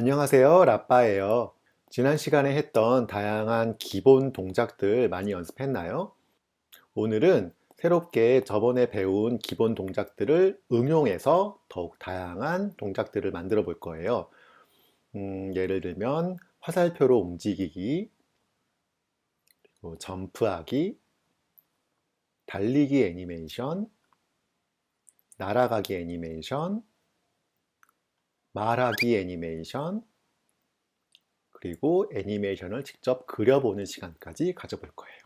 안녕하세요, 라빠예요. 지난 시간에 했던 다양한 기본 동작들 많이 연습했나요? 오늘은 새롭게 저번에 배운 기본 동작들을 응용해서 더욱 다양한 동작들을 만들어 볼 거예요. 예를 들면 화살표로 움직이기, 그리고 점프하기, 달리기 애니메이션, 날아가기 애니메이션, 말하기 애니메이션, 그리고 애니메이션을 직접 그려보는 시간까지 가져볼 거예요.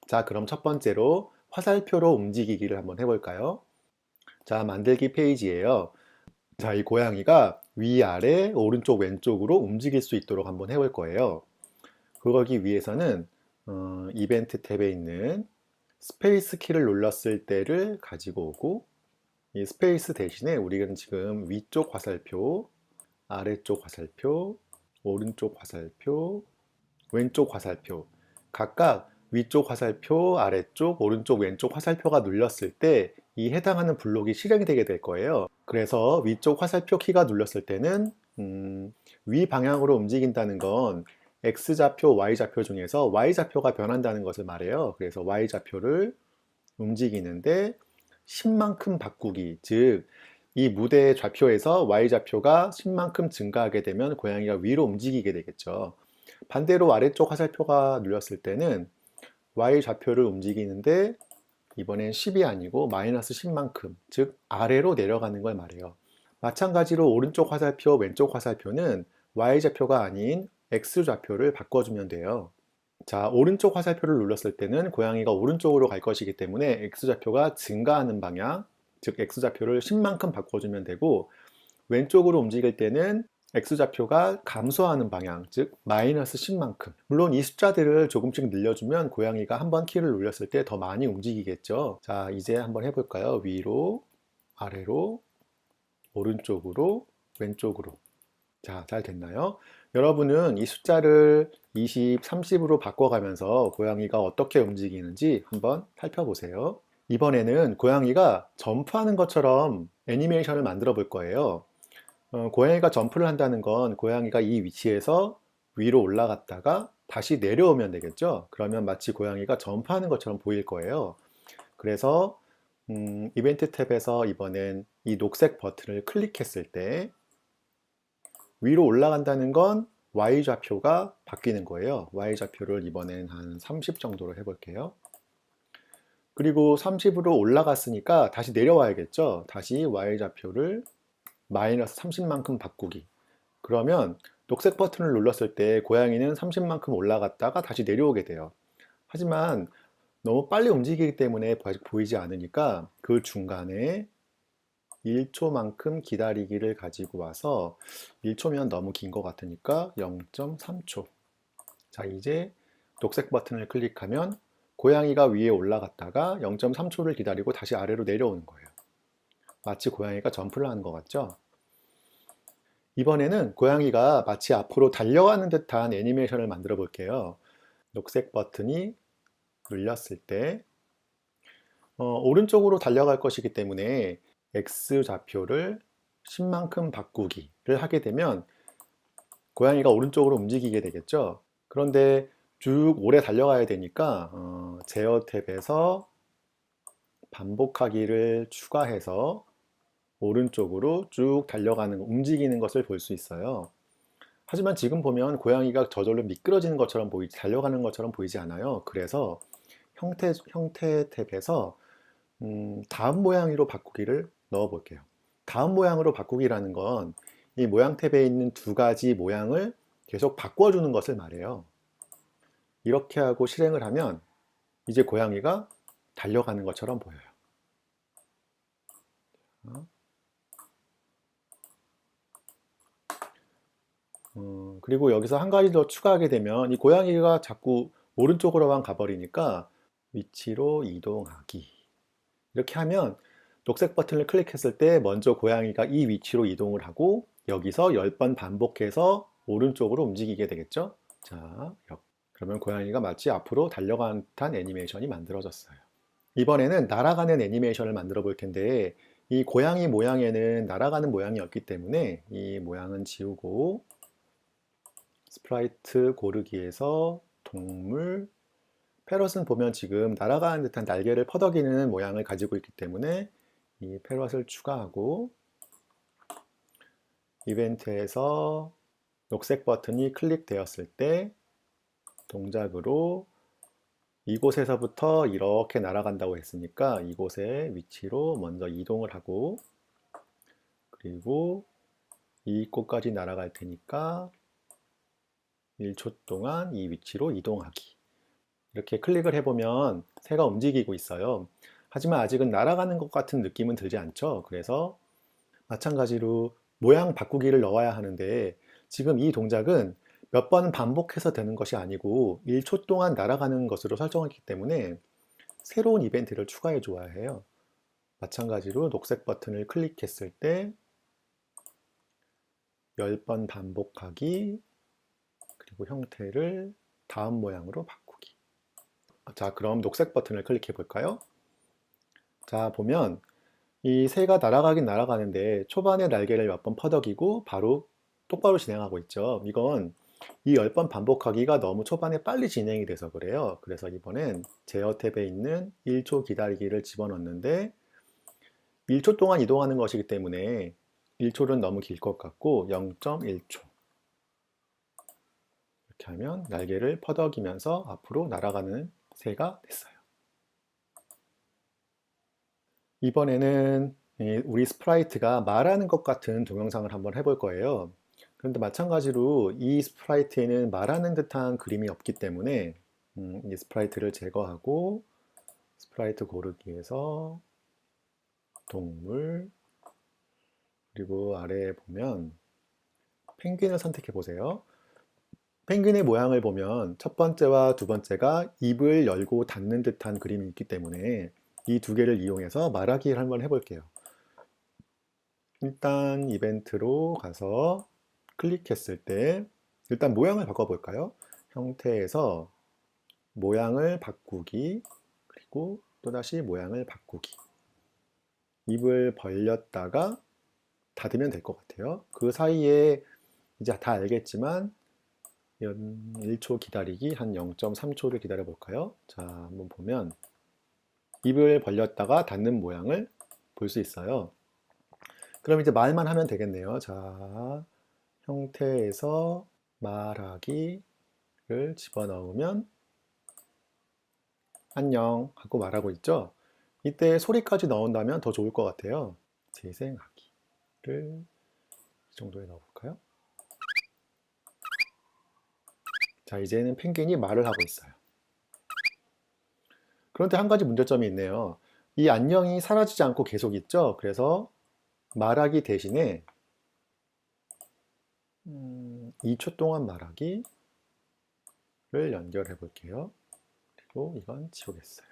자, 그럼 첫 번째로 화살표로 움직이기를 한번 해볼까요? 자, 만들기 페이지예요. 자, 이 고양이가 위아래, 오른쪽, 왼쪽으로 움직일 수 있도록 한번 해볼 거예요. 그러기 위해서는 이벤트 탭에 있는 스페이스 키를 눌렀을 때를 가지고 오고, 이 스페이스 대신에 우리는 지금 위쪽 화살표, 아래쪽 화살표, 오른쪽 화살표, 왼쪽 화살표, 각각 위쪽 화살표, 아래쪽, 오른쪽, 왼쪽 화살표가 눌렸을 때 이 해당하는 블록이 실행이 되게 될 거예요. 그래서 위쪽 화살표 키가 눌렸을 때는 위 방향으로 움직인다는 건 X좌표, Y좌표 중에서 Y좌표가 변한다는 것을 말해요. 그래서 Y좌표를 움직이는데 10만큼 바꾸기, 즉 이 무대의 좌표에서 Y좌표가 10만큼 증가하게 되면 고양이가 위로 움직이게 되겠죠. 반대로 아래쪽 화살표가 눌렸을 때는 Y좌표를 움직이는데 이번엔 10이 아니고 마이너스 10만큼, 즉 아래로 내려가는 걸 말해요. 마찬가지로 오른쪽 화살표, 왼쪽 화살표는 Y좌표가 아닌 X좌표를 바꿔주면 돼요. 자, 오른쪽 화살표를 눌렀을 때는 고양이가 오른쪽으로 갈 것이기 때문에 X좌표가 증가하는 방향, 즉 X좌표를 10만큼 바꿔주면 되고, 왼쪽으로 움직일 때는 X좌표가 감소하는 방향, 즉 마이너스 10만큼. 물론 이 숫자들을 조금씩 늘려주면 고양이가 한번 키를 눌렸을 때 더 많이 움직이겠죠. 자, 이제 한번 해볼까요? 위로, 아래로, 오른쪽으로, 왼쪽으로. 자, 잘 됐나요? 여러분은 이 숫자를 20, 30으로 바꿔가면서 고양이가 어떻게 움직이는지 한번 살펴보세요. 이번에는 고양이가 점프하는 것처럼 애니메이션을 만들어 볼 거예요. 고양이가 점프를 한다는 건 고양이가 이 위치에서 위로 올라갔다가 다시 내려오면 되겠죠. 그러면 마치 고양이가 점프하는 것처럼 보일 거예요. 그래서 이벤트 탭에서 이번엔 이 녹색 버튼을 클릭했을 때 위로 올라간다는 건 Y좌표가 바뀌는 거예요. Y좌표를 이번엔 한 30 정도로 해볼게요. 그리고 30으로 올라갔으니까 다시 내려와야겠죠. 다시 Y좌표를 마이너스 30만큼 바꾸기. 그러면 녹색 버튼을 눌렀을 때 고양이는 30만큼 올라갔다가 다시 내려오게 돼요. 하지만 너무 빨리 움직이기 때문에 아직 보이지 않으니까 그 중간에 1초만큼 기다리기를 가지고 와서 1초면 너무 긴 것 같으니까 0.3초. 자, 이제 녹색 버튼을 클릭하면 고양이가 위에 올라갔다가 0.3초를 기다리고 다시 아래로 내려오는 거예요. 마치 고양이가 점프를 하는 것 같죠? 이번에는 고양이가 마치 앞으로 달려가는 듯한 애니메이션을 만들어 볼게요. 녹색 버튼이 눌렸을 때 오른쪽으로 달려갈 것이기 때문에 X좌표를 10만큼 바꾸기를 하게 되면 고양이가 오른쪽으로 움직이게 되겠죠. 그런데 쭉 오래 달려가야 되니까 제어 탭에서 반복하기를 추가해서 오른쪽으로 쭉 달려가는, 움직이는 것을 볼 수 있어요. 하지만 지금 보면 고양이가 저절로 미끄러지는 것처럼 달려가는 것처럼 보이지 않아요. 그래서 형태 탭에서 다음 모양으로 바꾸기를 넣어 볼게요. 다음 모양으로 바꾸기라는 건 이 모양 탭에 있는 두 가지 모양을 계속 바꿔주는 것을 말해요. 이렇게 하고 실행을 하면 이제 고양이가 달려가는 것처럼 보여요. 그리고 여기서 한 가지 더 추가하게 되면 이 고양이가 자꾸 오른쪽으로만 가버리니까 위치로 이동하기. 이렇게 하면 녹색 버튼을 클릭했을 때 먼저 고양이가 이 위치로 이동을 하고 여기서 10번 반복해서 오른쪽으로 움직이게 되겠죠. 자, 그러면 고양이가 마치 앞으로 달려가는 듯한 애니메이션이 만들어졌어요. 이번에는 날아가는 애니메이션을 만들어 볼 텐데 이 고양이 모양에는 날아가는 모양이 없기 때문에 이 모양은 지우고 스프라이트 고르기에서 동물, 패럿은 보면 지금 날아가는 듯한 날개를 퍼덕이는 모양을 가지고 있기 때문에 이 패럿을 추가하고 이벤트에서 녹색 버튼이 클릭되었을 때 동작으로 이곳에서부터 이렇게 날아간다고 했으니까 이곳의 위치로 먼저 이동을 하고 그리고 이곳까지 날아갈 테니까 1초 동안 이 위치로 이동하기. 이렇게 클릭을 해보면 새가 움직이고 있어요. 하지만 아직은 날아가는 것 같은 느낌은 들지 않죠. 그래서 마찬가지로 모양 바꾸기를 넣어야 하는데 지금 이 동작은 몇 번 반복해서 되는 것이 아니고 1초 동안 날아가는 것으로 설정했기 때문에 새로운 이벤트를 추가해 줘야 해요. 마찬가지로 녹색 버튼을 클릭했을 때 10번 반복하기 그리고 형태를 다음 모양으로 바꾸기. 자, 그럼 녹색 버튼을 클릭해 볼까요? 자, 보면 이 새가 날아가긴 날아가는데 초반에 날개를 몇 번 퍼덕이고 바로 똑바로 진행하고 있죠. 이건 이 10번 반복하기가 너무 초반에 빨리 진행이 돼서 그래요. 그래서 이번엔 제어 탭에 있는 1초 기다리기를 집어넣는데 1초 동안 이동하는 것이기 때문에 1초는 너무 길 것 같고 0.1초 이렇게 하면 날개를 퍼덕이면서 앞으로 날아가는 새가 됐어요. 이번에는 우리 스프라이트가 말하는 것 같은 동영상을 한번 해볼 거예요. 그런데 마찬가지로 이 스프라이트에는 말하는 듯한 그림이 없기 때문에 이 스프라이트를 제거하고 스프라이트 고르기에서 동물 그리고 아래에 보면 펭귄을 선택해 보세요. 펭귄의 모양을 보면 첫 번째와 두 번째가 입을 열고 닫는 듯한 그림이 있기 때문에 이 두 개를 이용해서 말하기를 한번 해볼게요. 일단 이벤트로 가서 클릭했을 때 일단 모양을 바꿔볼까요? 형태에서 모양을 바꾸기 그리고 또다시 모양을 바꾸기 입을 벌렸다가 닫으면 될 것 같아요. 그 사이에 이제 다 알겠지만 1초 기다리기 한 0.3초를 기다려 볼까요? 자, 한번 보면 입을 벌렸다가 닫는 모양을 볼 수 있어요. 그럼 이제 말만 하면 되겠네요. 자, 형태에서 말하기를 집어넣으면 안녕 하고 말하고 있죠. 이때 소리까지 넣은다면 더 좋을 것 같아요. 재생하기를 이 정도에 넣어볼까요? 자, 이제는 펭귄이 말을 하고 있어요. 그런데 한 가지 문제점이 있네요. 이 안녕이 사라지지 않고 계속 있죠. 그래서 말하기 대신에 2초 동안 말하기를 연결해 볼게요. 그리고 이건 지우겠어요.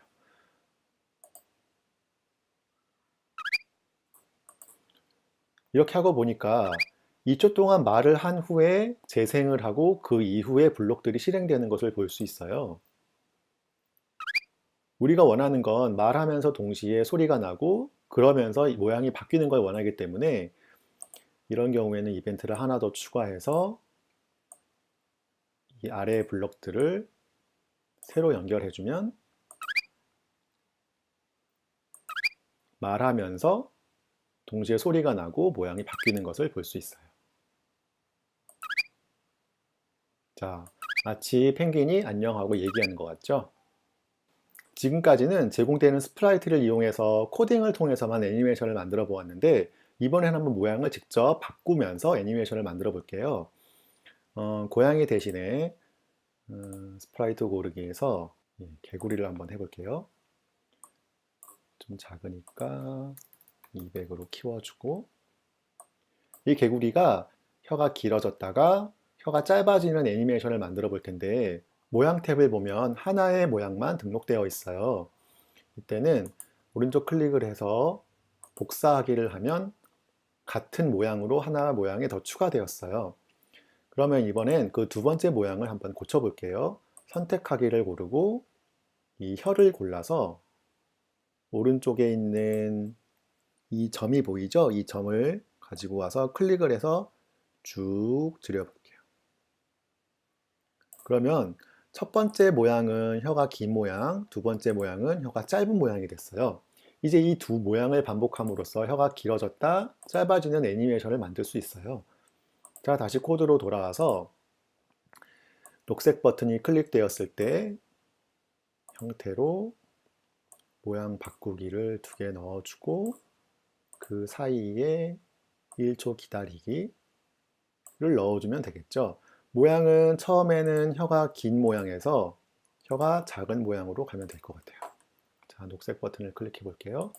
이렇게 하고 보니까 2초 동안 말을 한 후에 재생을 하고 그 이후에 블록들이 실행되는 것을 볼 수 있어요. 우리가 원하는 건 말하면서 동시에 소리가 나고 그러면서 모양이 바뀌는 걸 원하기 때문에 이런 경우에는 이벤트를 하나 더 추가해서 이 아래의 블록들을 새로 연결해주면 말하면서 동시에 소리가 나고 모양이 바뀌는 것을 볼 수 있어요. 자, 마치 펭귄이 안녕하고 얘기하는 것 같죠? 지금까지는 제공되는 스프라이트를 이용해서 코딩을 통해서만 애니메이션을 만들어 보았는데 이번에는 한번 모양을 직접 바꾸면서 애니메이션을 만들어 볼게요. 고양이 대신에 스프라이트 고르기에서 개구리를 한번 해볼게요. 좀 작으니까 200으로 키워주고 이 개구리가 혀가 길어졌다가 혀가 짧아지는 애니메이션을 만들어 볼 텐데 모양 탭을 보면 하나의 모양만 등록되어 있어요. 이때는 오른쪽 클릭을 해서 복사하기를 하면 같은 모양으로 하나 모양이 더 추가되었어요. 그러면 이번엔 그 두 번째 모양을 한번 고쳐 볼게요. 선택하기를 고르고 이 혀를 골라서 오른쪽에 있는 이 점이 보이죠? 이 점을 가지고 와서 클릭을 해서 쭉 줄여볼게요. 그러면 첫 번째 모양은 혀가 긴 모양, 두 번째 모양은 혀가 짧은 모양이 됐어요. 이제 이 두 모양을 반복함으로써 혀가 길어졌다, 짧아지는 애니메이션을 만들 수 있어요. 자, 다시 코드로 돌아와서 녹색 버튼이 클릭되었을 때 형태로 모양 바꾸기를 2개 넣어주고 그 사이에 1초 기다리기를 넣어주면 되겠죠. 모양은 처음에는 혀가 긴 모양에서 혀가 작은 모양으로 가면 될 것 같아요. 자, 녹색 버튼을 클릭해 볼게요.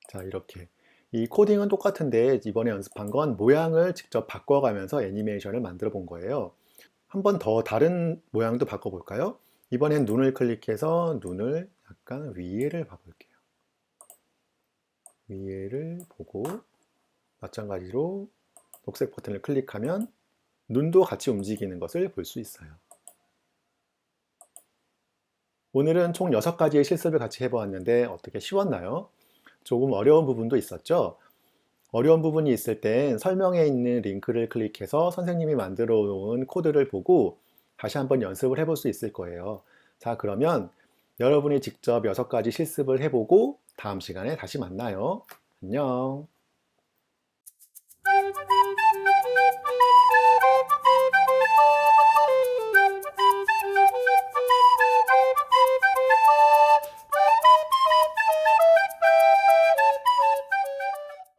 자, 이렇게. 이 코딩은 똑같은데 이번에 연습한 건 모양을 직접 바꿔가면서 애니메이션을 만들어 본 거예요. 한 번 더 다른 모양도 바꿔볼까요? 이번엔 눈을 클릭해서 눈을 약간 위에를 봐볼게요. 위에를 보고 마찬가지로 녹색 버튼을 클릭하면 눈도 같이 움직이는 것을 볼 수 있어요. 오늘은 총 6가지의 실습을 같이 해보았는데 어떻게 쉬웠나요? 조금 어려운 부분도 있었죠? 어려운 부분이 있을 땐 설명에 있는 링크를 클릭해서 선생님이 만들어 놓은 코드를 보고 다시 한번 연습을 해볼 수 있을 거예요. 자, 그러면 여러분이 직접 6가지 실습을 해보고 다음 시간에 다시 만나요. 안녕.